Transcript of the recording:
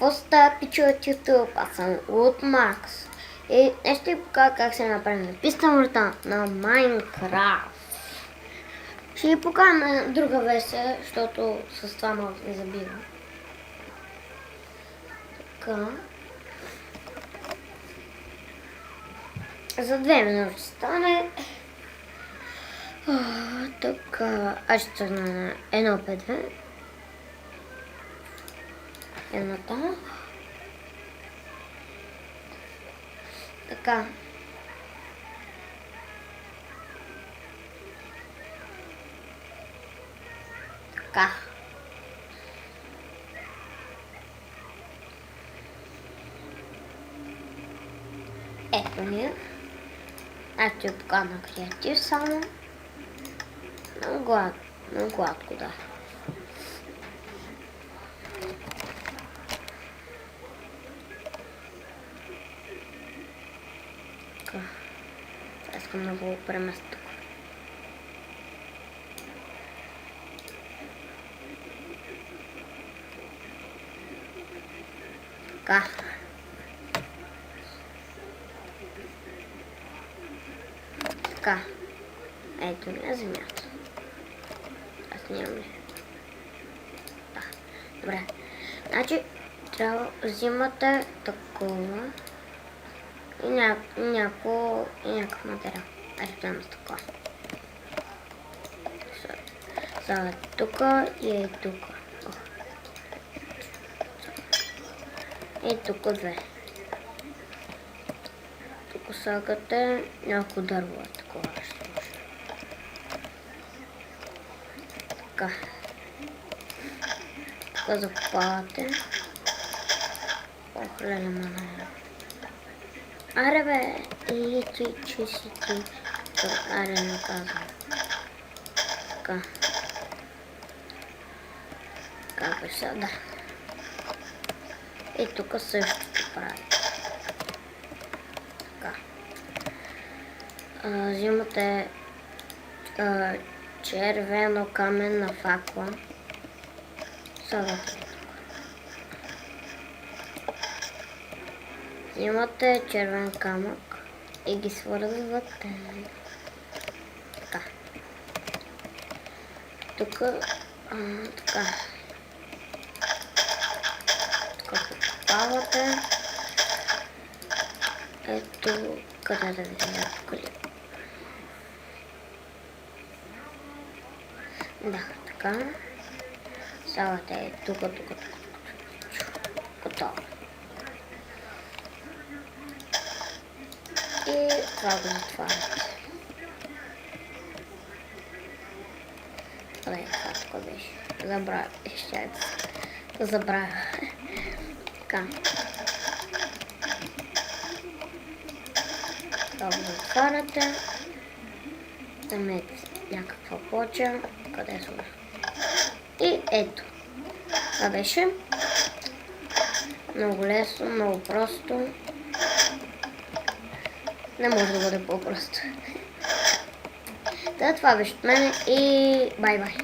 Какво става, пичо от YouTube? Аз съм от Макс. И днес ще ви покажа как се направи написана врата на Майнкрафт. Ще ви покажа на друга версия, защото с това малко не забива. Така. За 2 минути ще стане. Така. Аз ще тръгна на 1.5.2. Едната. Така. Така. Ето ми. Аз ще покажа на креатив само. На гладко, да. Така. Сега искам да го преместя тук. Така. Така. Ето ми е земята. Аз нямам ли. Да. Добре. Значи, трябва да взимате такова и някакъв материал. Аз ще взема с такова. Сега е тука и е тука. И тук две. Тук слагате някакво дърво, такова ще може. Така. Тук закопавате. Охлеле маная. Аре бе, и ти, че си ти. Аре не казвам. Така. Така бе сега, да. И тук също прави. Така. Взимате червено каменна факла. Слагате тук. Взимате червен камък и ги свързвате. Така. Тук така. Покупавате. Ето, къде да видим тук ли? Да, така. Слагате тук. Готово. И това го затваряте. Къде това тук беше? Забравя. Забравя. Така. Това го затваряте. Вземете някаква плоча. Къде е сложа? И ето. Това беше. Много лесно, много просто. Не може да бъде по-просто. Това беше от мене и бай-бай.